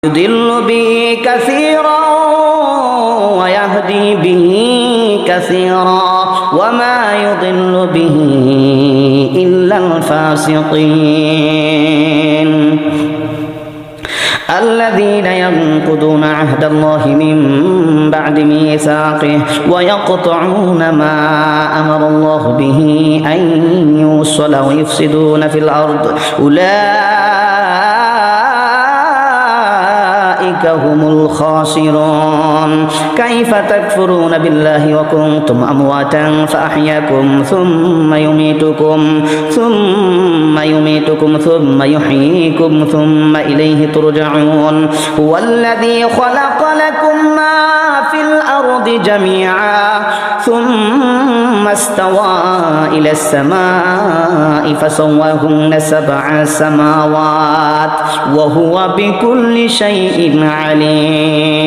يضل به كثيرا ويهدي به كثيرا وما يضل به إلا الفاسقين الذين ينقضون عهد الله من بعد ميثاقه ويقطعون ما أمر الله به أن يوصل ويفسدون في الأرض أولئك هم الخاسرون كيف تكفرون بالله وكنتم أمواتا فأحياكم ثم يميتكم ثم يحييكم ثم إليه ترجعون هو الذي خلق لكم ما في الأرض جميعا ثم استوى إلى السماء فسواهن 7 سماوات وهو بكل شيء عليم